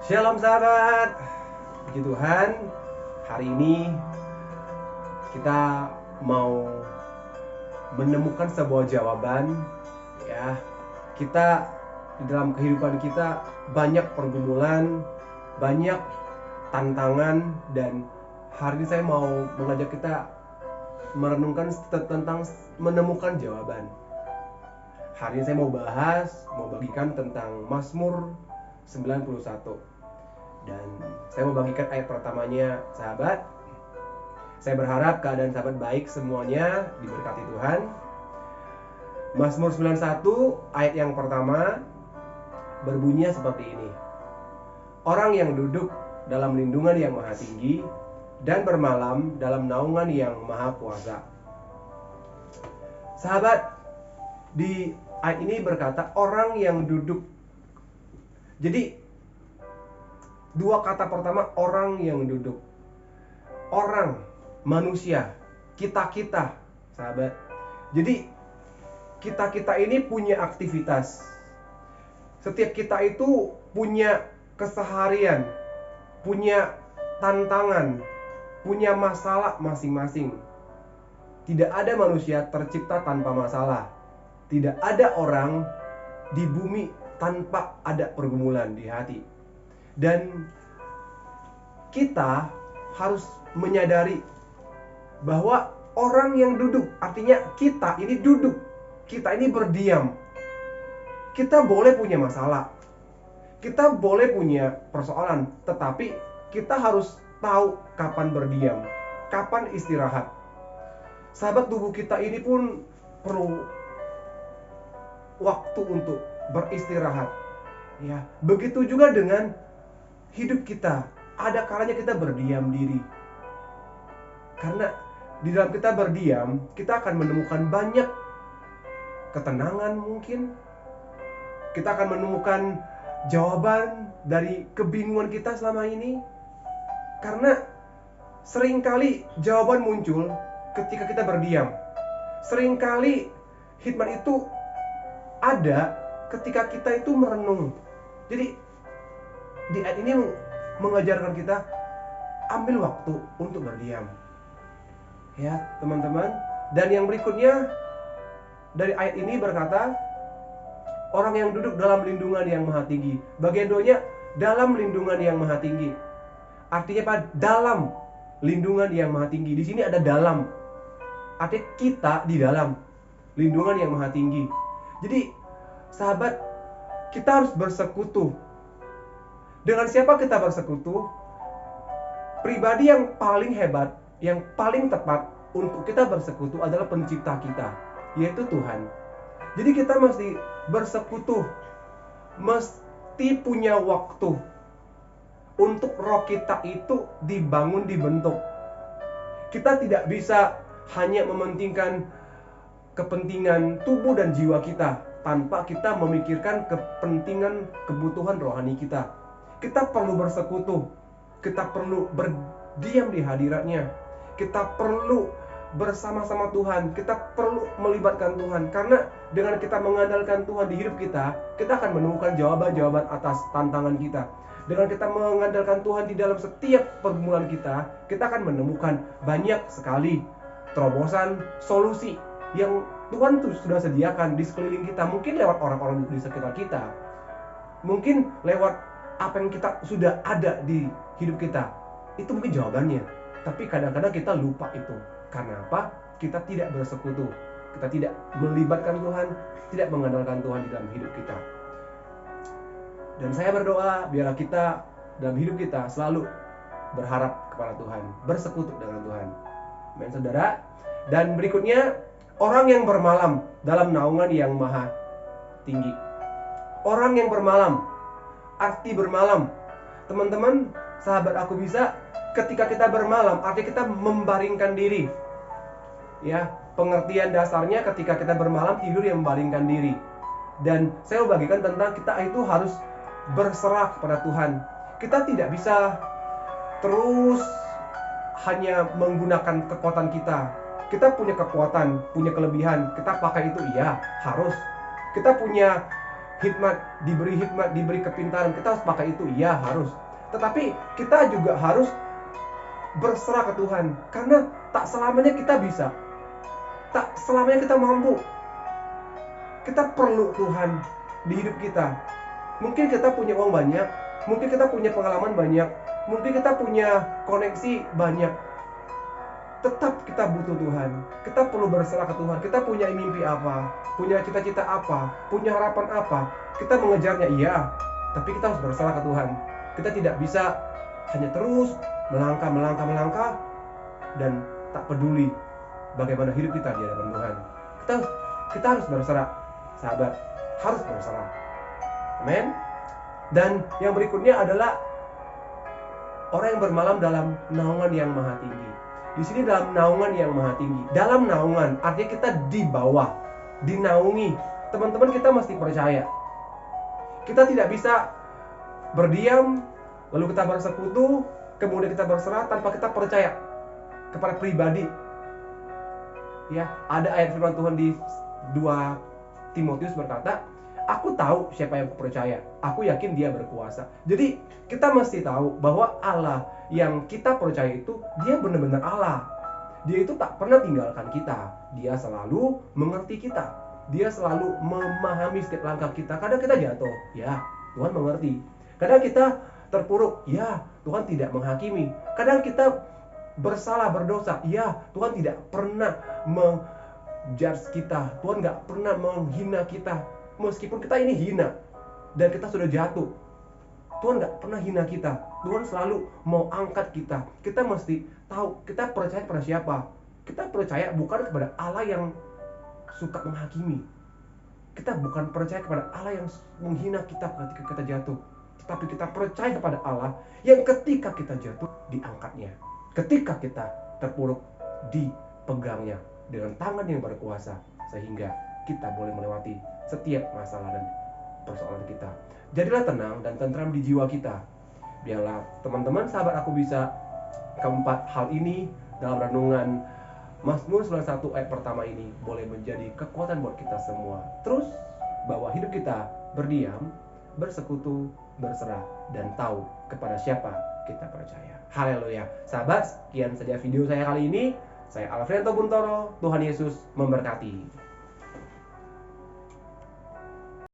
Shalom sahabat, puji Tuhan. Hari ini kita mau menemukan sebuah jawaban. Ya, kita di dalam kehidupan kita banyak pergumulan, banyak tantangan, dan hari ini saya mau mengajak kita merenungkan tentang menemukan jawaban. Hari ini saya mau bagikan tentang Mazmur 91. Dan saya mau bagikan ayat pertamanya, sahabat. Saya berharap keadaan sahabat baik semuanya, diberkati Tuhan. Mazmur 91 ayat yang pertama berbunyi seperti ini. Orang yang duduk dalam lindungan yang maha tinggi dan bermalam dalam naungan yang maha kuasa. Sahabat, di ayat ini berkata orang yang duduk. Jadi dua kata pertama, orang yang duduk. Orang, manusia, kita, sahabat. Jadi kita ini punya aktivitas. Setiap kita itu punya keseharian, punya tantangan, punya masalah masing-masing. Tidak ada manusia tercipta tanpa masalah. Tidak ada orang di bumi tanpa ada pergumulan di hati. Dan kita harus menyadari bahwa orang yang duduk, artinya kita ini duduk, kita ini berdiam. Kita boleh punya masalah, kita boleh punya persoalan, tetapi kita harus tahu kapan berdiam, kapan istirahat. Sahabat, tubuh kita ini pun perlu waktu untuk beristirahat. Ya, begitu juga dengan hidup kita. Ada kalanya kita berdiam diri. Karena di dalam kita berdiam, kita akan menemukan banyak ketenangan mungkin. Kita akan menemukan jawaban dari kebingungan kita selama ini. Karena seringkali jawaban muncul ketika kita berdiam. Seringkali hikmat itu ada ketika kita itu merenung. Jadi di ayat ini mengajarkan kita ambil waktu untuk berdiam. Ya, teman-teman. Dan yang berikutnya dari ayat ini berkata, orang yang duduk dalam lindungan yang maha tinggi. Bagian doanya, dalam lindungan yang maha tinggi. Artinya apa? Dalam lindungan yang maha tinggi. Di sini ada dalam. Artinya kita di dalam lindungan yang maha tinggi. Jadi, sahabat, kita harus bersekutu. Dengan siapa kita bersekutu? Pribadi yang paling hebat, yang paling tepat untuk kita bersekutu adalah pencipta kita, yaitu Tuhan. Jadi kita mesti bersekutu, mesti punya waktu untuk roh kita itu dibangun, dibentuk. Kita tidak bisa hanya mementingkan kepentingan tubuh dan jiwa kita tanpa kita memikirkan kepentingan kebutuhan rohani kita. Kita perlu bersekutu, kita perlu berdiam di hadiratnya, kita perlu bersama-sama Tuhan, kita perlu melibatkan Tuhan. Karena dengan kita mengandalkan Tuhan di hidup kita, kita akan menemukan jawaban-jawaban atas tantangan kita. Dengan kita mengandalkan Tuhan di dalam setiap pergumulan kita, kita akan menemukan banyak sekali terobosan, solusi yang Tuhan tuh sudah sediakan di sekeliling kita. Mungkin lewat orang-orang di sekitar kita, mungkin lewat apa yang kita sudah ada di hidup kita. Itu mungkin jawabannya. Tapi kadang-kadang kita lupa itu. Karena apa? Kita tidak bersekutu, kita tidak melibatkan Tuhan, tidak mengandalkan Tuhan di dalam hidup kita. Dan saya berdoa biarlah kita dalam hidup kita selalu berharap kepada Tuhan, bersekutu dengan Tuhan. Amin, saudara. Dan berikutnya, orang yang bermalam dalam naungan yang maha tinggi. Orang yang bermalam, arti bermalam, teman-teman, sahabat aku bisa, ketika kita bermalam, arti kita membaringkan diri. Ya, pengertian dasarnya ketika kita bermalam tidur yang membaringkan diri. Dan saya mau bagikan tentang kita itu harus berserah kepada Tuhan. Kita tidak bisa terus hanya menggunakan kekuatan kita. Kita punya kekuatan, punya kelebihan, kita pakai itu, iya, harus. Kita punya hikmat, diberi kepintaran, kita harus pakai itu, ya harus. Tetapi kita juga harus berserah ke Tuhan, karena tak selamanya kita bisa, tak selamanya kita mampu. Kita perlu Tuhan di hidup kita. Mungkin kita punya uang banyak, mungkin kita punya pengalaman banyak, mungkin kita punya koneksi banyak, tetap kita butuh Tuhan. Kita perlu berserah ke Tuhan. Kita punya mimpi apa, punya cita-cita apa, punya harapan apa, kita mengejarnya, iya, tapi kita harus berserah ke Tuhan. Kita tidak bisa hanya terus melangkah dan tak peduli bagaimana hidup kita di hadapan Tuhan. Kita harus berserah, sahabat, harus berserah. Amin. Dan yang berikutnya adalah orang yang bermalam dalam naungan yang maha tinggi. Di sini dalam naungan yang maha tinggi. Dalam naungan artinya kita di bawah, dinaungi. Teman-teman, kita mesti percaya. Kita tidak bisa berdiam lalu kita bersekutu, kemudian kita berserah tanpa kita percaya kepada pribadi. Ya, ada ayat firman Tuhan di 2 Timotius berkata, aku tahu siapa yang aku percaya, aku yakin dia berkuasa. Jadi kita mesti tahu bahwa Allah yang kita percaya itu, dia benar-benar Allah. Dia itu tak pernah tinggalkan kita. Dia selalu mengerti kita. Dia selalu memahami setiap langkah kita. Kadang kita jatuh, ya Tuhan mengerti. Kadang kita terpuruk, ya Tuhan tidak menghakimi. Kadang kita bersalah, berdosa, ya Tuhan tidak pernah menjudge kita. Tuhan gak pernah menghina kita. Meskipun kita ini hina dan kita sudah jatuh, Tuhan gak pernah hina kita. Tuhan selalu mau angkat kita. Kita mesti tahu, kita percaya kepada siapa. Kita percaya bukan kepada Allah yang suka menghakimi. Kita bukan percaya kepada Allah yang menghina kita ketika kita jatuh, tetapi kita percaya kepada Allah yang ketika kita jatuh diangkatnya, ketika kita terpuruk dipegangnya dengan tangan yang berkuasa, sehingga kita boleh melewati setiap masalah dan persoalan kita. Jadilah tenang dan tentram di jiwa kita. Biarlah teman-teman sahabat aku bisa keempat hal ini dalam renungan Mazmur 91 ayat pertama ini boleh menjadi kekuatan buat kita semua. Terus bahwa hidup kita berdiam, bersekutu, berserah, dan tahu kepada siapa kita percaya. Haleluya. Sahabat, sekian saja video saya kali ini. Saya Alfredo Buntoro. Tuhan Yesus memberkati.